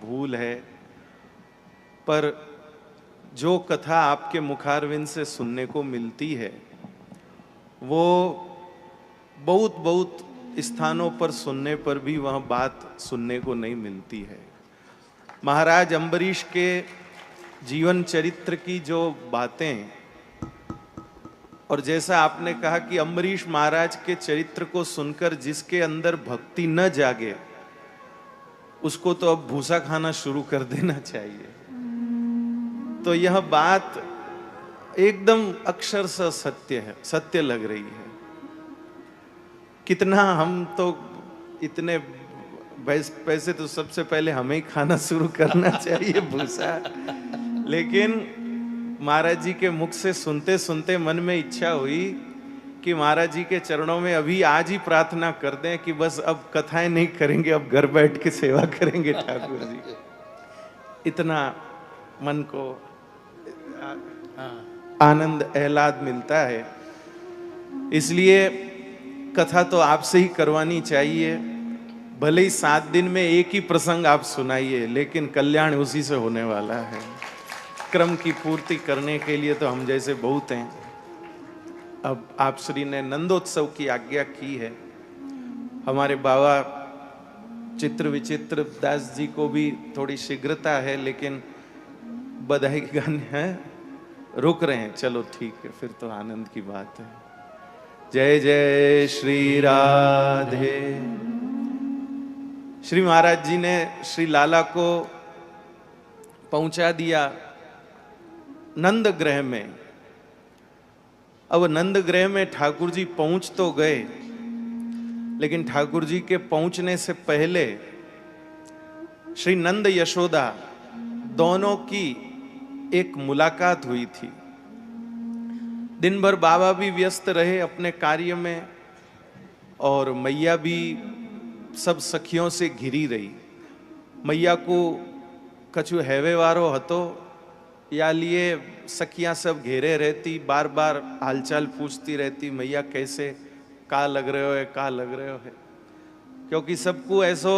भूल है, पर जो कथा आपके मुखारविंद से सुनने को मिलती है वो बहुत बहुत स्थानों पर सुनने पर भी वह बात सुनने को नहीं मिलती है। महाराज अम्बरीश के जीवन चरित्र की जो बातें, और जैसा आपने कहा कि अम्बरीश महाराज के चरित्र को सुनकर जिसके अंदर भक्ति न जागे उसको तो अब भूसा खाना शुरू कर देना चाहिए। तो यह बात एकदम अक्षरशः सत्य है, सत्य लग रही है। कितना हम तो इतने पैसे तो सबसे पहले हमें ही खाना शुरू करना चाहिए भूसा, लेकिन महाराज जी के मुख से सुनते सुनते मन में इच्छा हुई कि महाराज जी के चरणों में अभी आज ही प्रार्थना कर दें कि बस अब कथाएं नहीं करेंगे, अब घर बैठ के सेवा करेंगे ठाकुर जी। इतना मन को आनंद आह्लाद मिलता है। इसलिए कथा तो आपसे ही करवानी चाहिए, भले ही 7 दिन में एक ही प्रसंग आप सुनाइए, लेकिन कल्याण उसी से होने वाला है। क्रम की पूर्ति करने के लिए तो हम जैसे बहुत हैं। अब आप श्री ने नंदोत्सव की आज्ञा की है। हमारे बाबा चित्र विचित्र दास जी को भी थोड़ी शीघ्रता है, लेकिन बधाई गाने हैं, रुक रहे हैं। चलो ठीक है, फिर तो आनंद की बात है। जय जय श्री राधे। श्री महाराज जी ने श्री लाला को पहुंचा दिया नंद गृह में। अब नंद गृह में ठाकुर जी पहुंच तो गए, लेकिन ठाकुर जी के पहुंचने से पहले श्री नंद यशोदा दोनों की एक मुलाकात हुई थी। दिन भर बाबा भी व्यस्त रहे अपने कार्य में, और मैया भी सब सखियों से घिरी रही। मैया को कछु हैवे वारो हतो या लिए सखियां सब घेरे रहती, बार बार हालचाल पूछती रहती, मैया कैसे, का लग रहे हो है, का लग रहे हो है। क्योंकि सबको ऐसो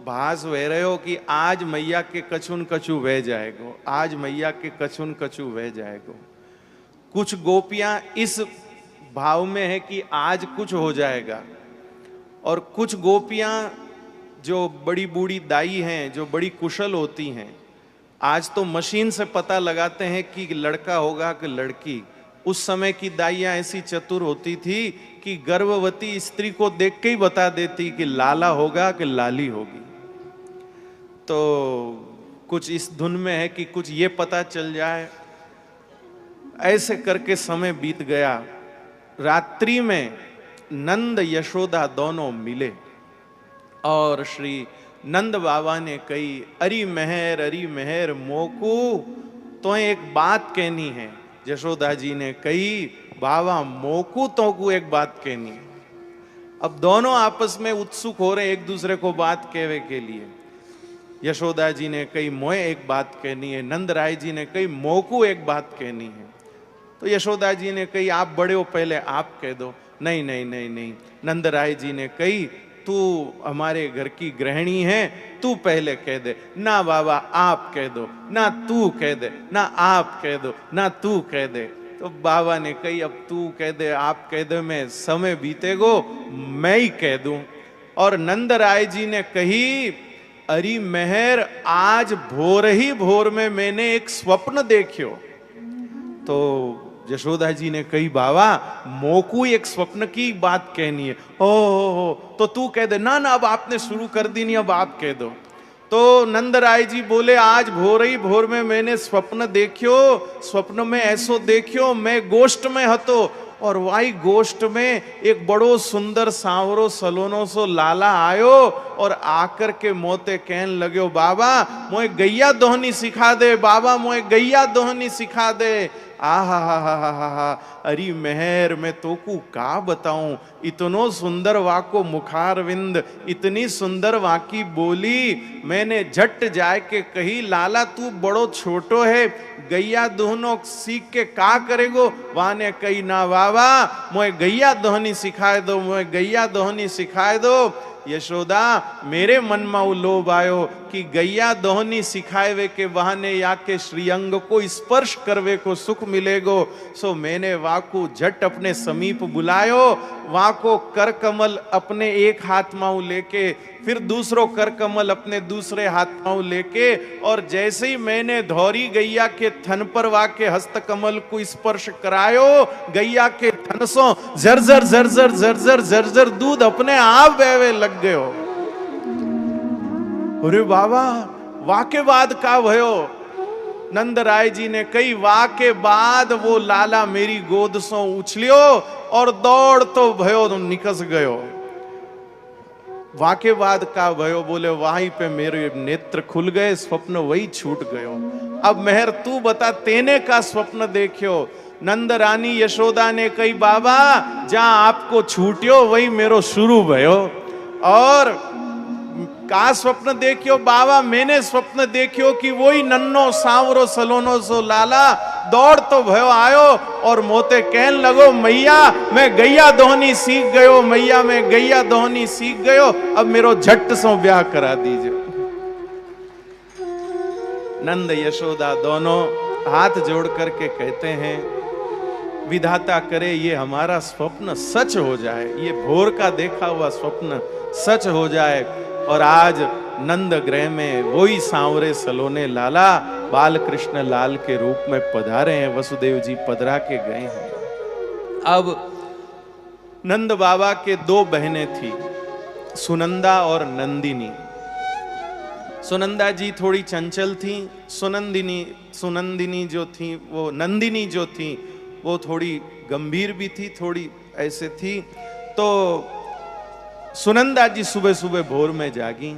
भास वह रहे हो कि आज मैया के कछुन कछु वह जाएगो, आज मैया के कछुन कछु वह जाएगो। कुछ गोपियां इस भाव में है कि आज कुछ हो जाएगा, और कुछ गोपियां जो बड़ी बूढ़ी दाई हैं, जो बड़ी कुशल होती हैं, आज तो मशीन से पता लगाते हैं कि लड़का होगा कि लड़की। उस समय की दाइयां ऐसी चतुर होती थी कि गर्भवती स्त्री को देख के ही बता देती कि लाला होगा कि लाली होगी। तो कुछ इस धुन में है कि कुछ ये पता चल जाए। ऐसे करके समय बीत गया। रात्रि में नंद यशोदा दोनों मिले, और श्री नंद बाबा ने कही, अरी मेहर मोकू तो एक बात कहनी है। यशोदा जी ने कही, बाबा मोकू तो को एक बात कहनी है। अब दोनों आपस में उत्सुक हो रहे एक दूसरे को बात कहने के लिए। यशोदा जी ने कही, मोए एक बात कहनी है। नंद राय जी ने कही, मोकू एक बात कहनी है। तो यशोदा जी ने कही, आप बड़े हो, पहले आप कह दो। नहीं नहीं नहीं नहीं। नंद राय जी ने कही, तू हमारे घर की गृहिणी है, तू पहले कह दे। ना बाबा आप कह दो, ना तू कह दे, ना आप कह दो, ना तू कह दे। तो बाबा ने कही, अब तू कह दे, आप कह दे में समय बीतेगो, मैं ही कह दूं। और नंद राय जी ने कही, अरे मेहर, आज भोर ही भोर में मैंने एक स्वप्न देखियो। तो यशोदा जी ने कही, बाबा मोकू एक स्वप्न की बात कहनी है। हो तो तू कह दे। ना ना, अब आपने शुरू कर दी नहीं, अब आप कह दो। तो नंद राय जी बोले, आज भोर ही भोर में मैंने स्वप्न देखियो। स्वप्न में ऐसो देखियो, मैं गोष्ठ में हतो, और वाई गोष्ठ में एक बड़ो सुंदर सांवरो सलोनो सो लाला आयो, और आकर के मोते कहन लग्यो, बाबा मोए गैया दोहनी सिखा दे, बाबा मोए गैया दोहनी सिखा दे। आहा हा हा हा हा हा। अरे मेहर, मैं तो को का बताऊं, इतनो सुंदर वाको मुखारविंद, इतनी सुंदर वाकी बोली। मैंने झट जाए के कही, लाला तू बड़ो छोटो है, गैया दोहनो सीख के का करेगो। वाने कही, ना बाबा मोए गैया दोहनी सिखाए दो, मोए गैया दोहनी सिखाए दो। यशोदा मेरे मन में लोभ आयो कि गैया दोहनी सिखावे के बहाने या के श्रीअंग को स्पर्श करवे को सुख मिलेगो। सो मैंने वाकू झट अपने समीप बुलायो, वाको कर कमल अपने एक हाथ में लेके, फिर दूसरो कर कमल अपने दूसरे हाथ में लेके, और जैसे ही मैंने धौरी गैया के थन पर वाके हस्त कमल को स्पर्श करायो, गैया के थन सो झरझर झरझर झरझर झरझर दूध अपने आप बहवे लग गयो। अरे बाबा वाके बाद का भयो? नंद राय जी ने कही वाके बाद वो लाला मेरी गोद सो उछलियो और दौड़ तो भयो तो निकस गयो। वाके बाद का भयो? बोले वहीं पे मेरे नेत्र खुल गए, स्वप्न वही छूट गयो। अब मेहर तू बता तेने का स्वप्न देखियो? नंद रानी यशोदा ने कही बाबा जहां आपको छूटियो वही मेरो शुरू भयो। और का स्वप्न देखियो? बाबा मैंने स्वप्न देखियो कि वही नन्नो सांवरो सलोनो सो लाला दौड़ तो भयो आयो और मोते कहन लगो मैया मैं गैया दोहनी सीख गयो, मैया मैं गैया दोहनी सीख गयो, अब मेरो झट सो ब्याह करा दीजिए। नंद यशोदा दोनों हाथ जोड़ करके कहते हैं विधाता करे ये हमारा स्वप्न सच हो जाए, ये भोर का देखा हुआ स्वप्न सच हो जाए। और आज नंद गृह में वही सांवरे सलोने लाला बाल कृष्ण लाल के रूप में पधारे हैं। वसुदेव जी पधरा के गए हैं। अब नंद बाबा के दो बहनें थी, सुनंदा और नंदिनी। सुनंदा जी थोड़ी चंचल थी, सुनंदिनी जो थी वो नंदिनी जो थी वो थोड़ी गंभीर भी थी, थोड़ी ऐसे थी। तो सुनंदा जी सुबह सुबह भोर में जागी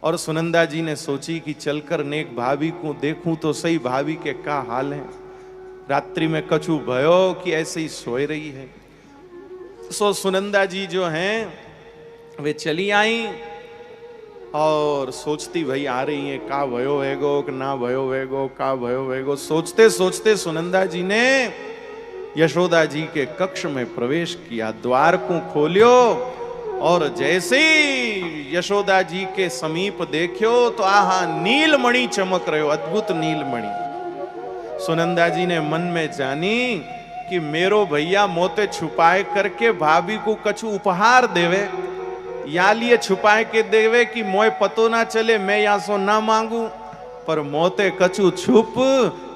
और सुनंदा जी ने सोची कि चलकर नेक भाभी को देखूं तो सही भाभी के क्या हाल है, रात्रि में कछु भयो कि ऐसे ही सोए रही है। सो सुनंदा जी जो हैं वे चली आई और सोचती भाई आ रही है का भयो वेगो कि ना भयो वेगो, का भयो वेगो। सोचते सोचते सुनंदा जी ने यशोदा जी के कक्ष में प्रवेश किया, द्वार को खोलियो और जैसे ही यशोदा जी के समीप देखियो तो आहा नीलमणि चमक रहे हो, अद्भुत नीलमणि। सुनंदा जी ने मन में जानी कि मेरो भैया मोते छुपाए करके भाभी को कछु उपहार देवे, या लिए छुपाए के देवे कि मोए पतो ना चले, मैं यहाँ सो ना मांगू, पर मोते कछु छुप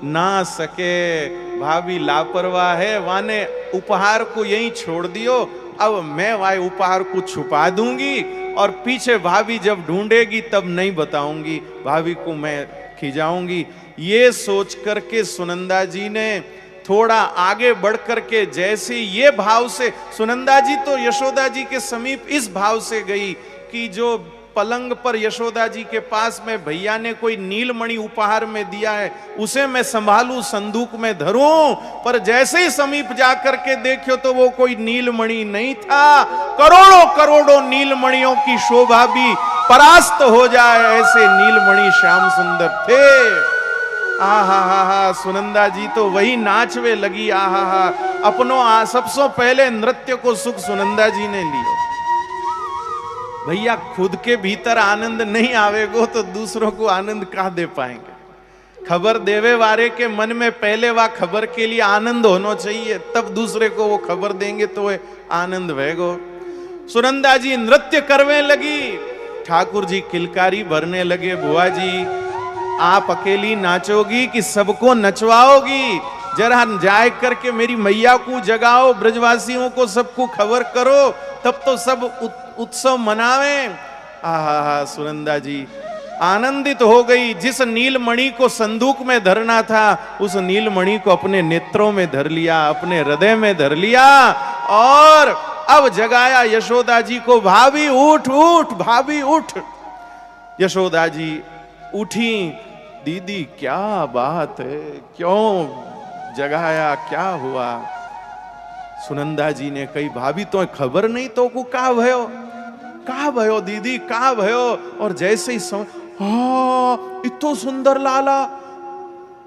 ना सके। भाभी लापरवाह है, वाने उपहार को यहीं छोड़ दियो, अब मैं वाई उपहार को छुपा दूंगी और पीछे भाभी जब ढूंढेगी तब नहीं बताऊंगी, भाभी को मैं खिजाऊंगी। ये सोच करके सुनंदा जी ने थोड़ा आगे बढ़ करके जैसे ये भाव से, सुनंदा जी तो यशोदा जी के समीप इस भाव से गई कि जो पलंग पर यशोदा जी के पास में भैया ने कोई नीलमणि उपहार में दिया है उसे मैं संभालूं, संदूक में धरूं, पर जैसे ही समीप जाकर के देखियो तो वो कोई नीलमणि नहीं था। करोड़ों करोड़ों नीलमणियों की शोभा भी परास्त हो जाए ऐसे नीलमणि श्याम सुंदर थे। आहा हा हा, सुनंदा जी तो वही नाचवे लगी। आहा हा, अपनों सबसे पहले नृत्य को सुख सुनंदा जी ने लियो। भैया खुद के भीतर आनंद नहीं आवेगो तो दूसरों को आनंद कहाँ दे पाएंगे। खबर देवे वाले के मन में पहले वह खबर के लिए आनंद होना चाहिए, तब दूसरे को वो खबर देंगे तो वो आनंद वेगो। सुनंदा जी नृत्य करने लगी, ठाकुर जी किलकारी भरने लगे, बुआ जी आप अकेली नाचोगी कि सबको नचवाओगी? जरा जाए करके मेरी मैया को जगाओ, ब्रजवासियों को सबको खबर करो, तब तो सब उत्सव मनावे। आहा, सुनंदा जी आनंदित हो गई। जिस नीलमणि को संदूक में धरना था उस नीलमणि को अपने नेत्रों में धर लिया, अपने हृदय में धर लिया और अब जगाया यशोदा जी को, भाभी उठ उठ, भाभी उठ। यशोदा जी उठी, दीदी क्या बात है, क्यों जगाया, क्या हुआ? सुनंदा जी ने कही भाभी तो खबर नहीं तो को का भयो, का भयो दीदी, का भयो? और जैसे ही इतो सुंदर लाला,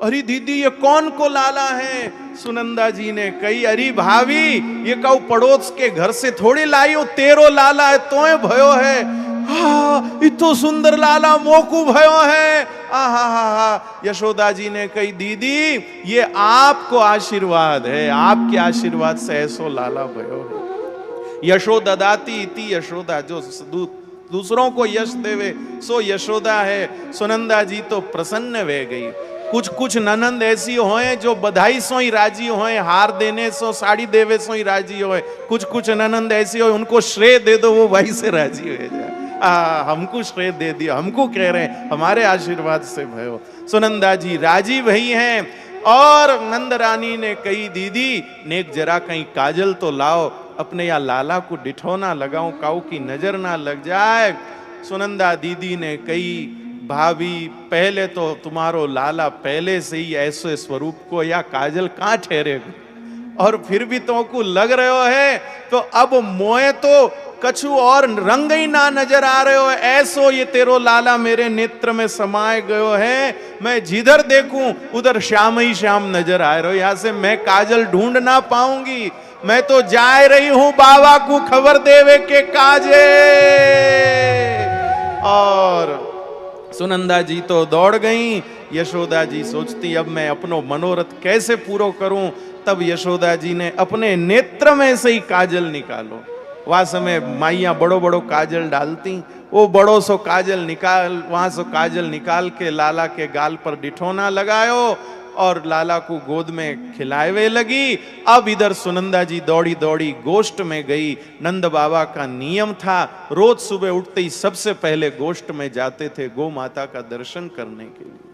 अरे दीदी ये कौन को लाला है? सुनंदा जी ने कही, अरे भाभी ये कहू पड़ोस के घर से थोड़ी लाई हो, तेरो लाला है तोए भयो है। हाँ इतो सुंदर लाला मोकू भयो है। आहा। यशोदा जी ने कही, दीदी ये आपको आशीर्वाद है, आपके आशीर्वाद से ऐसो लाला भयो है। यशोदा दाती इति यशोदा, जो दूसरों को यश देवे सो यशोदा है। सुनंदा जी तो प्रसन्न वे गई। कुछ कुछ ननंद ऐसी होए जो बधाई सो ही राजी होए, हार देने सो साड़ी देवे सो ही राजी होए। कुछ कुछ ननंद ऐसी हो उनको श्रेय दे दो वो भाई से राजी हो जाए। हमको श्रेय दे दिया, हमको कह रहे हैं हमारे आशीर्वाद से भयो। सुनंदा जी राजी भई हैं और नंद रानी ने कही, दीदी नेक जरा कहीं काजल तो लाओ, अपने या लाला को डिठोना लगाऊं, काऊ की नजर ना लग जाए। सुनंदा दीदी ने कही, भाभी पहले तो तुम्हारो लाला पहले से ही ऐसे स्वरूप को या काजल कहां ठहरेगा, और फिर भी तुमको लग रहे है तो अब मोए तो कछु और रंग ही ना नजर आ रहे हो, ऐसो ये तेरो लाला मेरे नेत्र में समाये गयो है। मैं जिधर देखूं उधर श्याम ही श्याम नजर आ रहे हो, यहां से मैं काजल ढूंढ ना पाऊंगी। मैं तो जा रही हूं बाबा को खबर देवे के काजे। और सुनंदा जी तो दौड़ गई। यशोदा जी सोचती अब मैं अपनो मनोरथ कैसे पूरो करूं। तब यशोदा जी ने अपने नेत्र में से ही काजल निकालो। वह समय माइयां बड़ो बड़ो काजल डालती, वो बड़ो सो काजल निकाल, वहां सो काजल निकाल के लाला के गाल पर डिठोना लगायो और लाला को गोद में खिलावे लगी। अब इधर सुनंदा जी दौड़ी दौड़ी गोष्ठ में गई। नंद बाबा का नियम था, रोज सुबह उठते ही सबसे पहले गोष्ठ में जाते थे गौ माता का दर्शन करने के लिए।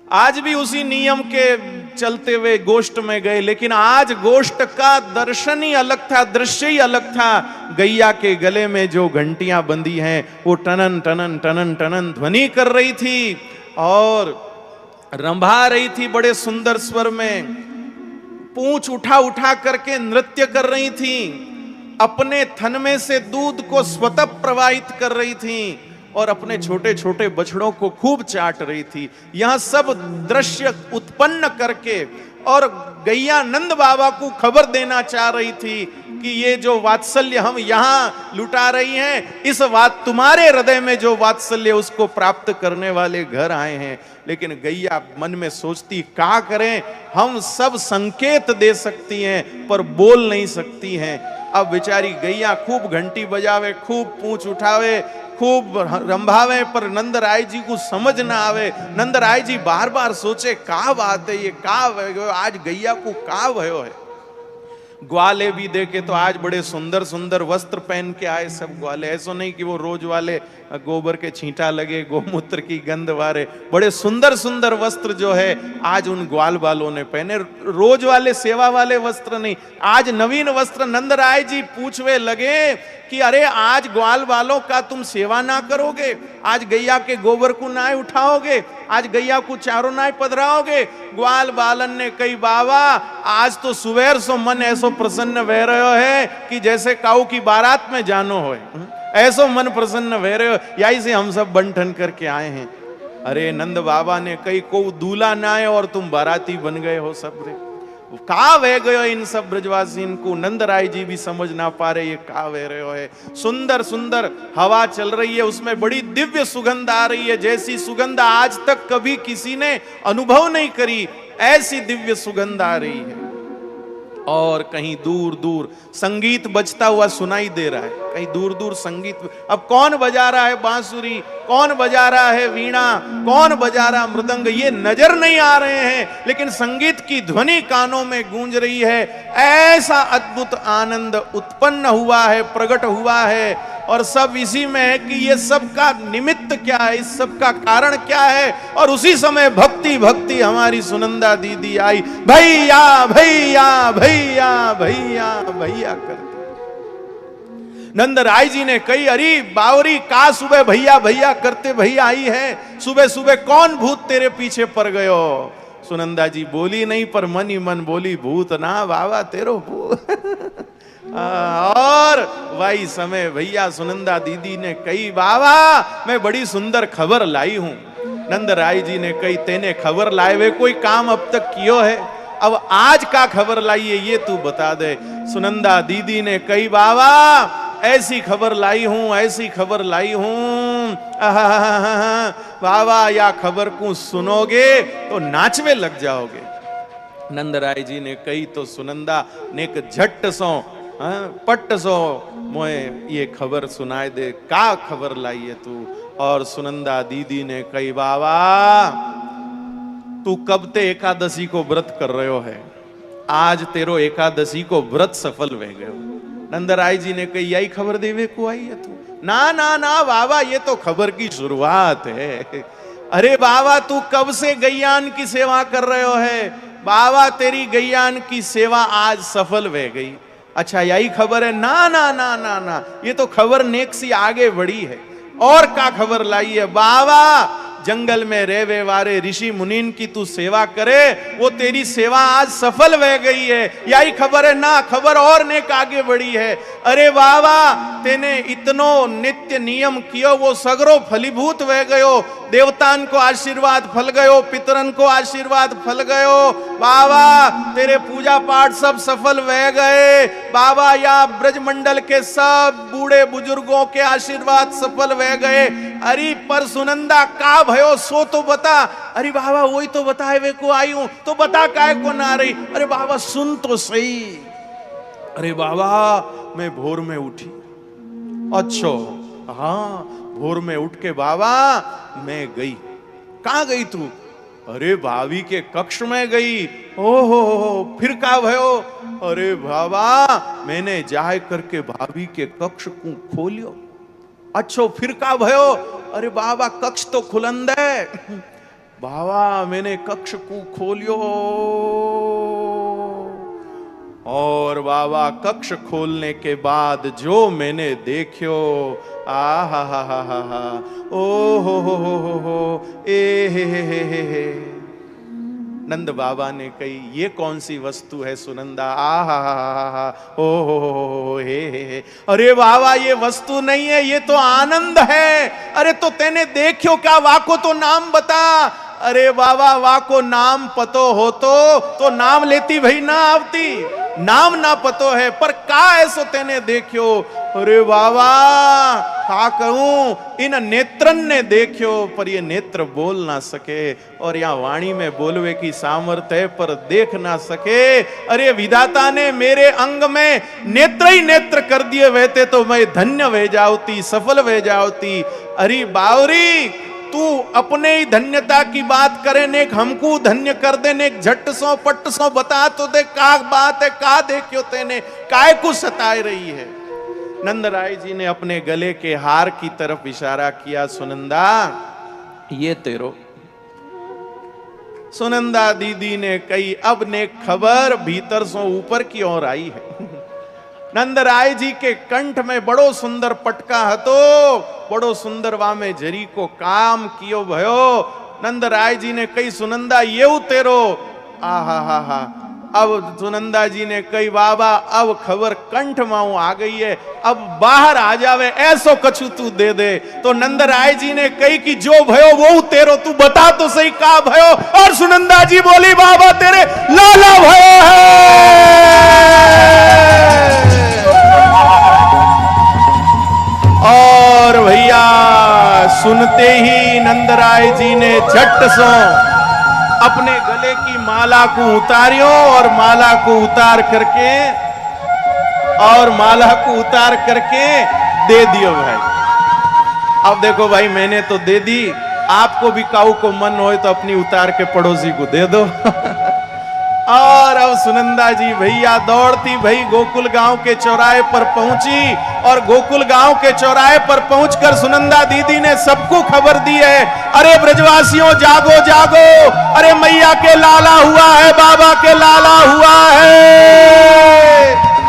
आज भी उसी नियम के चलते हुए गोष्ठ में गए, लेकिन आज गोष्ठ का दर्शन ही अलग था, दृश्य ही अलग था। गैया के गले में जो घंटियां बंधी हैं वो टनन टनन टनन टनन ध्वनि कर रही थी और रंभा रही थी बड़े सुंदर स्वर में, पूंछ उठा उठा करके नृत्य कर रही थी, अपने थन में से दूध को स्वतः प्रवाहित कर रही थी और अपने छोटे छोटे बछड़ों को खूब चाट रही थी। यह सब दृश्य उत्पन्न करके और गैया नंद बाबा को खबर देना चाह रही थी कि ये जो वात्सल्य हम यहाँ लुटा रही हैं, इस तुम्हारे हृदय में जो वात्सल्य उसको प्राप्त करने वाले घर आए हैं। लेकिन गैया मन में सोचती क्या करें, हम सब संकेत दे सकती हैं पर बोल नहीं सकती हैं। अब बेचारी गैया खूब घंटी बजावे, खूब पूंछ उठावे, खूब रंभावे, पर नंद राय जी को समझ ना आवे। नंद राय जी बार बार सोचे का बात है, ये का भयो, आज गैया को का भयो है। ग्वाले भी देखे तो आज बड़े सुंदर सुंदर वस्त्र पहन के आए सब ग्वाले, ऐसा नहीं कि वो रोज वाले गोबर के छींटा लगे, गोमूत्र की गंध वाले, बड़े सुंदर सुंदर वस्त्र जो है आज उन ग्वाल वालों ने पहने, रोज वाले सेवा वाले वस्त्र नहीं, आज नवीन वस्त्र। नंद राय जी पूछवे लगे कि अरे आज ग्वाल वालों का तुम सेवा ना करोगे, आज गैया के गोबर को ना उठाओगे, आज गैया को चारों ना पधराओगे। ग्वाल बालन ने कही, बाबा आज तो सुबह सो मन ऐसो प्रसन्न वह रहे है कि जैसे काऊ की बारात में जानो हो, ऐसो मन प्रसन्न वह रहे हो, यही से हम सब बंटन करके आए हैं। अरे नंद बाबा ने कही, को दूल्हा ना आए और तुम बाराती बन गए हो सब रे, का वह गयो इन सब ब्रजवासी को। नंद राय जी भी समझ ना पा रहे ये का वह रहे हो है। सुंदर सुंदर हवा चल रही है, उसमें बड़ी दिव्य सुगंध आ रही है, जैसी सुगंध आज तक कभी किसी ने अनुभव नहीं करी, ऐसी दिव्य सुगंध आ रही है। और कहीं दूर दूर संगीत बजता हुआ सुनाई दे रहा है, कहीं दूर दूर संगीत। अब कौन बजा रहा है बांसुरी, कौन बजा रहा है वीणा, कौन बजा रहा मृदंग, ये नजर नहीं आ रहे हैं, लेकिन संगीत की ध्वनि कानों में गूंज रही है। ऐसा अद्भुत आनंद उत्पन्न हुआ है, प्रकट हुआ है, और सब इसी में है कि ये सब का निमित्त क्या है, इस सब का कारण क्या है। और उसी समय भक्ति भक्ति हमारी सुनंदा दीदी आई, भैया भैया भैया भैया भैया करते। नंद राय जी ने कही, अरे बावरी का सुबह भैया भैया करते भैया आई है, सुबह सुबह कौन भूत तेरे पीछे पड़ गयो। सुनंदा जी बोली नहीं पर मन ही मन बोली, भूत ना बाबा तेरो भूत। और वही समय भैया सुनंदा दीदी ने कही, बाबा मैं बड़ी सुंदर खबर लाई हूं। नंद राय जी ने कही तेने खबर लाए वे कोई काम अब तक कियो है, अब आज का खबर लाइए ये तू बता दे। सुनंदा दीदी ने कही बाबा ऐसी खबर लाई हूं, ऐसी खबर लाई हूं, बाबा या खबर को सुनोगे तो नाचवे लग जाओगे। नंद राय जी ने कही तो सुनंदा ने एक झट सो पट सो मोए ये खबर सुनाए दे, का खबर लाई है तू। और सुनंदा दीदी ने कही बाबा तू कब ते एकादशी को व्रत कर रहे हो है, आज तेरो एकादशी को व्रत सफल वे गयो। नंद राय जी ने कही यही खबर देवे को आई है तू। ना ना ना बाबा ये तो खबर की शुरुआत है। अरे बाबा तू कब से गैयान की सेवा कर रहे हो है, बाबा तेरी गैयान की सेवा आज सफल वे गई। अच्छा यही खबर है? ना ना ना ना ना ये तो खबर नेक सी आगे बढ़ी है। और का खबर लाई है? बाबा जंगल में रहवे वारे ऋषि मुनीन की तू सेवा करे, वो तेरी सेवा आज सफल वे गई है, यही खबर है? ना खबर और नेक आगे बढ़ी है। अरे बाबा तेने इतनो नित्य नियम कियो वो सगरो फलीभूत वे गयो, देवतान को आशीर्वाद फल गयो, पितरन को आशीर्वाद फल गयो। बाबा तेरे पूजा पाठ सब सफल वे गए। बाबा या ब्रजमंडल के सब बूढ़े बुजुर्गों के आशीर्वाद सफल वे गए। अरे पर सुनंदा का भयो सो तो बता। अरे बाबा वही तो बताए वे को आई हूं, तो बता काय को ना रही। अरे बाबा सुन तो सही। अरे बाबा मैं भोर में उठी। अच्छा हाँ भोर में उठ के बाबा मैं गई। कहां गई तू? अरे भाभी के कक्ष में गई। ओहो फिर का भयो? अरे बाबा मैंने जाए करके भाभी के कक्ष को खोलियो। अच्छो फिर का भयो? अरे बाबा कक्ष तो खुलंद है। बाबा मैंने कक्ष को खोलियो और बाबा कक्ष खोलने के बाद जो मैंने देखियो आ हा हा हा हा हा ओ हो ए हे। नंद बाबा ने कही ये कौन सी वस्तु है सुनंदा? आ हा हा हा ओ हो हे। अरे बाबा ये वस्तु नहीं है, ये तो आनंद है। अरे तो तेने देखियो क्या? वाको तो नाम बता। अरे बाबा वाको नाम पतो हो तो नाम लेती भाई ना आवती। नाम ना पतो है पर का ऐसो तेने देखियो? अरे बाबा का कहूं इन नेत्रन ने देखियो पर ये नेत्र बोल ना सके, और यहाँ वाणी में बोलवे की सामर्थ्य है पर देख ना सके। अरे विधाता ने मेरे अंग में नेत्र ही नेत्र कर दिए वहते तो मैं धन्य वे जाऊती, सफल वे जाऊती। अरे बावरी तू अपने ही धन्यता की बात करे ने हमको धन्य कर दे ने झट सो पट सो बता तो दे का बात है, का देखियो तेने काय को सताए रही है। नंद राय जी ने अपने गले के हार की तरफ इशारा किया। सुनंदा ये तेरो। सुनंदा दीदी ने कही अब ने खबर भीतर सो ऊपर की ओर आई है। नंद राय जी के कंठ में बड़ो सुंदर पटका हतो, बड़ो सुंदर वा में जरी को काम कियो भयो। नंद राय जी ने कही सुनंदा ये तेरो। आ हा। अब सुनंदा जी ने कही बाबा अब खबर कंठ माऊ आ गई है, अब बाहर आ जावे ऐसो कछु तू दे दे। तो नंद राय जी ने कही कि जो भयो वो तेरो, तू बता तो सही का भयो। और सुनंदा जी बोली बाबा तेरे लाला भयो है। और भैया सुनते ही नंद राय जी ने झट सो अपने गले की माला को उतारियो और माला को उतार करके दे दियो भाई। अब देखो भाई मैंने तो दे दी, आपको भी काऊ को मन हो तो अपनी उतार के पड़ोसी को दे दो। और अब सुनंदा जी भैया दौड़ती भई गोकुल गांव के चौराहे पर पहुंची, और गोकुल गांव के चौराहे पर पहुंचकर सुनंदा दीदी ने सबको खबर दी है। अरे ब्रजवासियों जागो जागो, अरे मैया के लाला हुआ है, बाबा के लाला हुआ है।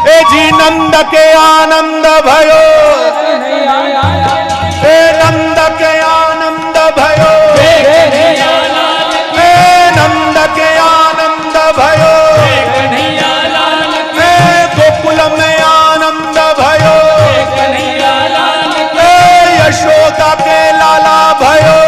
ए जी नंद के आनंद भयो, ए नंद के आनंद भयो, ए नंद के आनंद भयो, ए गोकुल में आनंद भयो, ए यशोदा के लाला भयो,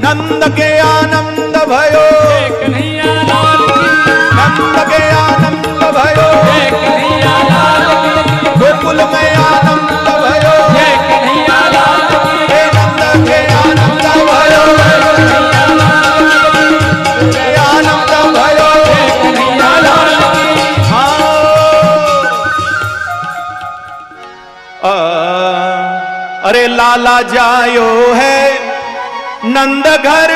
नंद के आनंद भयो, कन्हैया लाल की, नंद के आनंद भयो, कन्हैया लाल की, गोकुल में आनंद भयो, कन्हैया लाल की, नंद के आनंद भयो, आनंद भयो, कन्हैया लाल की। अरे लाला जायो है नंद घर,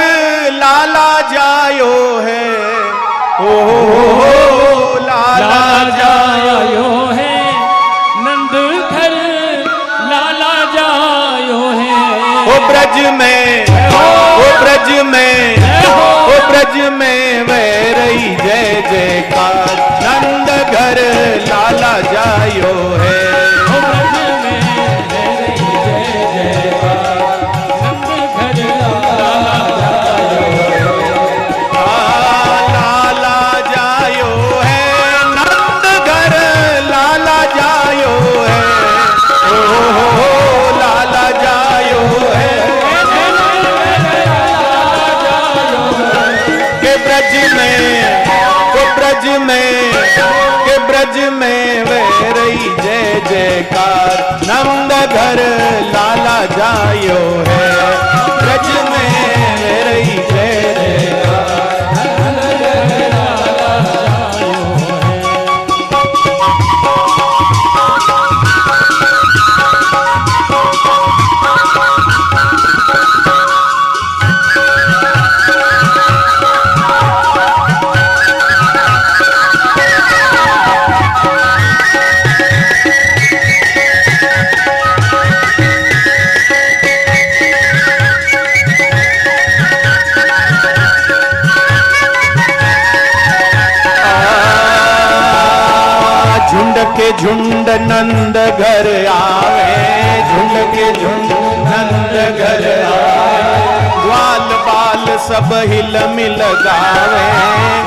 लाला जायो है, ओ लाला जायो है नंद घर, लाला जायो है। ओ ब्रज में, ओ ब्रज में, ओ ब्रज में वैरई जय जयकार, नंद घर लाला जायो है। ब्रज में वैरई जय जयकार, नंद घर लाला जायो है। ब्रज में वैरई जय जयकार, नंद घर लाला जायो झुंड नंद घर आवे, झुंड के झुंड नंद घर आवे, ग्वाल बाल सब हिल मिल गावे,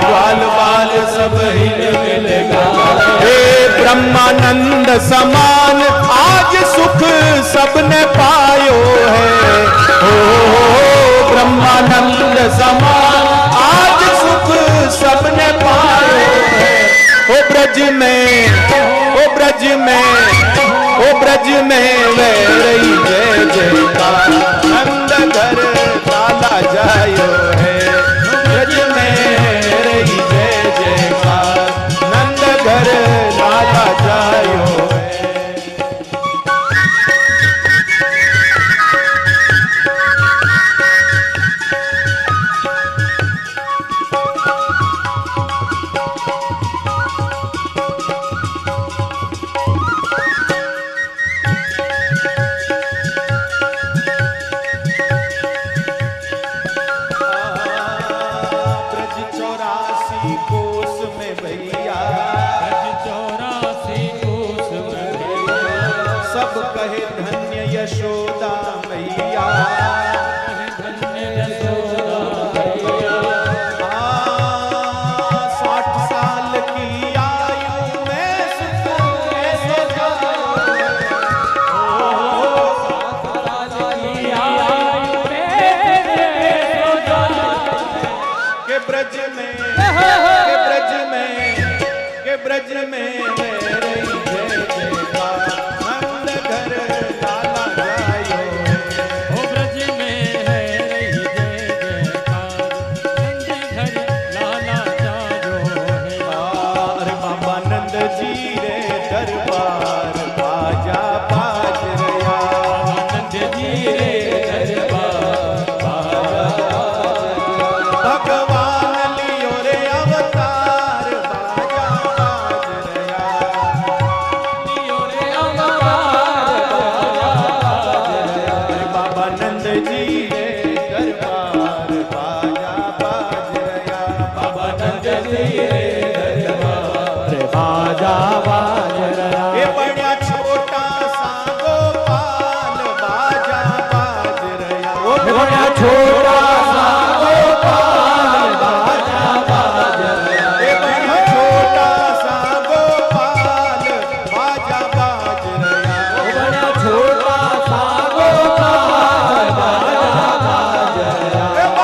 ग्वाल बाल सब हिल मिल गावे। हे ब्रह्मानंद समान आज सुख सबने पायो है, ओ ब्रह्मानंद समान आज सुख सबने पायो है। ओ ब्रज में, ओ ब्रज में, ओ ब्रज में वैरई जय जयकार, नंद घर लाला जायो है। ब्रज में वैरई जय जयकार, नंद घर लाला जायो है। सब कहे धन्य यशोदा मैया, धन्य यशोदा मैया। 60 साल की आयु में सुख ऐसे के ब्रज में, के ब्रज में, के ब्रज में वैरई जय जयकार, नंद घर लाला जायो है। ओ ब्रज में है रही जय जयकार, नंद घर लाला जायो है। अरे बाबा नंद जी रे दरबार बाजा बाज रया, नंद जी रे दरबार बाजा, भगवान लियो रे अवतार बाजा बाज रया, लियो रे अवतार बाजा। अरे बाबा नंद जी रे दरबार बाजा बाज रया, बाबा नंद जी रे दरबार बाजा बाज रहा। ये बड़ा छोटा सा गोपाल बाजा बाज रया, ओ बड़ा छोटा सा गोपाल बाजा बाज रहा। ये बड़ा छोटा सा गोपाल बाजा बाज रया, बड़ा छोटा सा गोपाल बाजा बाज रहा।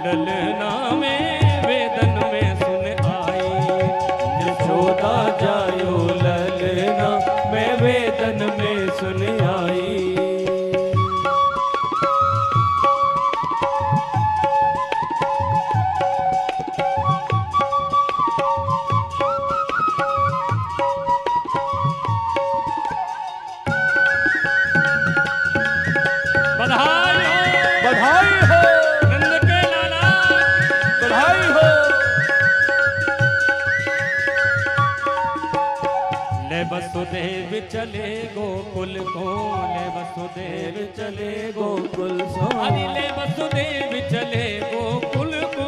ललना में वेदन में सुन आई। यशोदा जायो ललना में वेदन में सुन आई। बधाई हो नंद के लाला, बधाई हो। ले वसुदेव चले गोकुल को, ले वसुदेव चले गोकुल सो। अरे ले वसुदेव चले गोकुल को,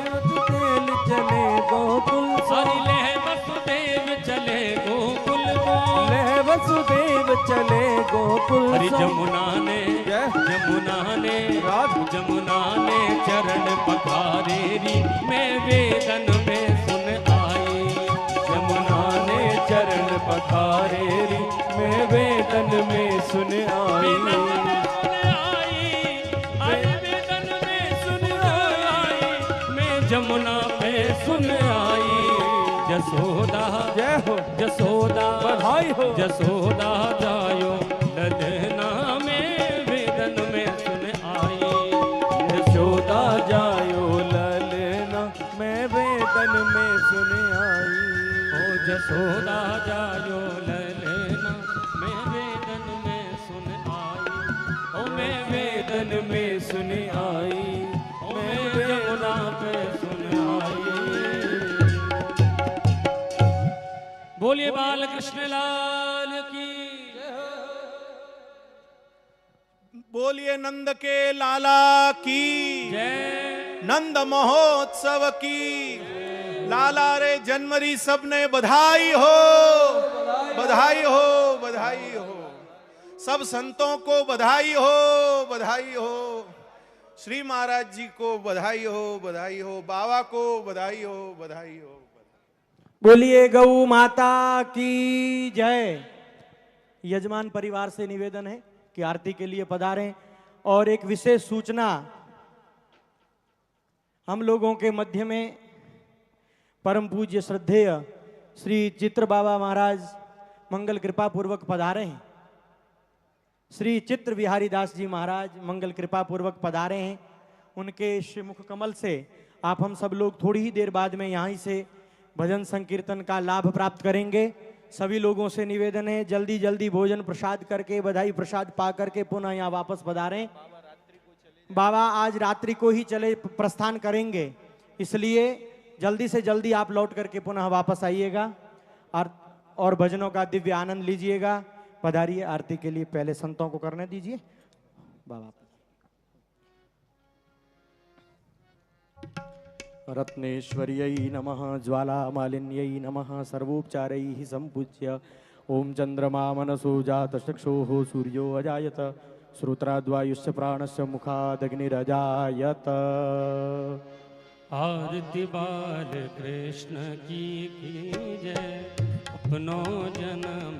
वसुदेव चले गोकुल सो। अरे ले वसुदेव चले गोकुल को, ले वसुदेव चले गोकुल सो। अरे जमुना ने जमुना ने चरण पखारे री, मैं वेदन में सुन आई। जमुना ने चरण पखारे री, मैं वेदन में सुन आई। वेदन में सुन आई, मैं जमुना पे सुन आई। जसोदा जय हो, जसोदा बधाई हो। जसोदा जायो ललना में वेदन में सुन आई। यशोदा जायो ललना मैं वेदन में सुन आई। ओ जसोदा जायो ललना मैं वेदन में सुन आई। ओ मैं वेदन में सुन आई, मैं जमुना पे सुन आई। बोलिए बाल कृष्ण लाल की, बोलिए नंद के लाला की जय। नंद महोत्सव की। लाला रे जनवरी सबने बधाई हो, बधाई हो, बधाई हो। सब संतों को बधाई हो, बधाई हो। श्री महाराज जी को बधाई हो, बधाई हो। बाबा को बधाई हो, बधाई हो। बोलिए गौ माता की जय। यजमान परिवार से निवेदन है कि आरती के लिए पधारें। और एक विशेष सूचना, हम लोगों के मध्य में परम पूज्य श्रद्धेय श्री चित्र बाबा महाराज मंगल कृपा पूर्वक पधारे हैं। श्री चित्र बिहारी दास जी महाराज मंगल कृपा पूर्वक पधारे हैं। उनके श्रीमुख कमल से आप हम सब लोग थोड़ी ही देर बाद में यहाँ से भजन संकीर्तन का लाभ प्राप्त करेंगे। सभी लोगों से निवेदन है जल्दी जल्दी भोजन प्रसाद करके, बधाई प्रसाद पा करके पुनः यहाँ वापस पधारें। बाबा आज रात्रि को ही चले प्रस्थान करेंगे, इसलिए जल्दी से जल्दी आप लौट करके पुनः वापस आइएगा और भजनों का दिव्य आनंद लीजिएगा। पधारिए, आरती के लिए पहले संतों को करने दीजिए। बाबा रत्नेश्वर्यै नमः, ज्वालामालिन्यै नमः, सर्वोपचारैः सम्पूज्य। ओम चंद्रमा मनसो जात चक्षुः सूर्यो अजायत, श्रोत्राद्वायुश्च प्राणस्य मुखादग्निरजायत। आरती बाल कृष्ण की जय, अपनो जन्म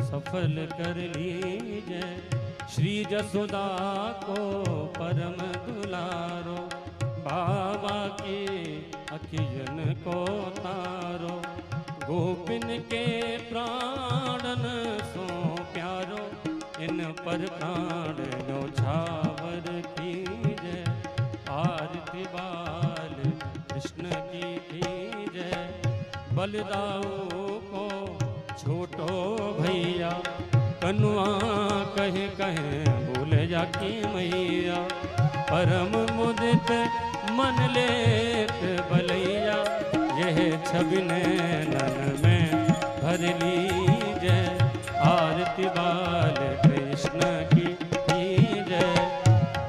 सफल कर लीजय। श्री जसोदा को परम दुलारो, बाबा के अखियन को तारो। गोपिन के प्राणन सो प्यारो, इन पर प्राण न्योछावर कीजय। आरती बाल कृष्ण की जय। बलदाऊ को छोटो भैया, कनुआ कहे कहे भूल जाकी मैया। परम मुदित मन लेत बलैया, यह छवि नैनन में भर लीजय। आरती बाल कृष्ण की जय।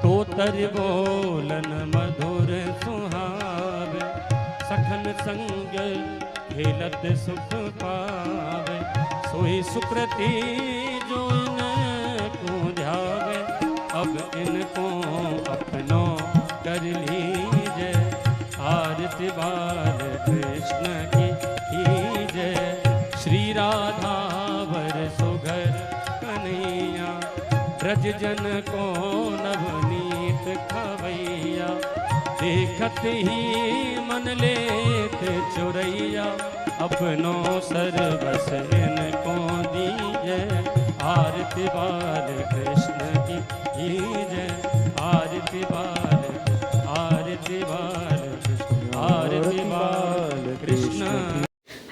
तोतर बोलन मधुर सुहावे, सखन संग खेलत सुख पावे। सोई सुकृति जो इनको ध्यावे, अब इनको अपनो कर लीजय। आरती बाल कृष्ण की जय। श्री राधा वर सुघर कन्हैया, ब्रज जन को नवनीत खवैया। देखत ही मन लेते चुरैया, अपनों सर्वस इनको दीजे। आरती बाल कृष्ण की जय, आरती बाल कृष्ण।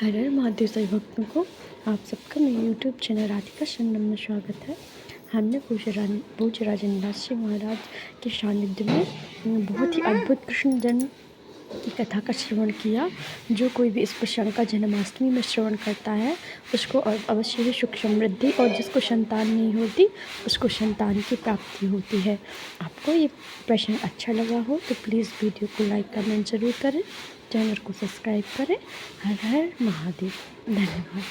हर हर महादेव सभी भक्तों को आप सबका मेरे यूट्यूब चैनल राधिका शरणम में स्वागत है। हमने पूज्य राजेंद्र दास जी महाराज के सानिध्य में बहुत ही अद्भुत कृष्ण जन्म की कथा का श्रवण किया। जो कोई भी इस प्रसंग का जन्माष्टमी में श्रवण करता है उसको अवश्य ही सुख समृद्धि, और जिसको संतान नहीं होती उसको संतान की प्राप्ति होती है। आपको ये प्रश्न अच्छा लगा हो तो प्लीज़ वीडियो को लाइक कमेंट ज़रूर करें, चैनल को सब्सक्राइब करें। हर हर महादेव। धन्यवाद।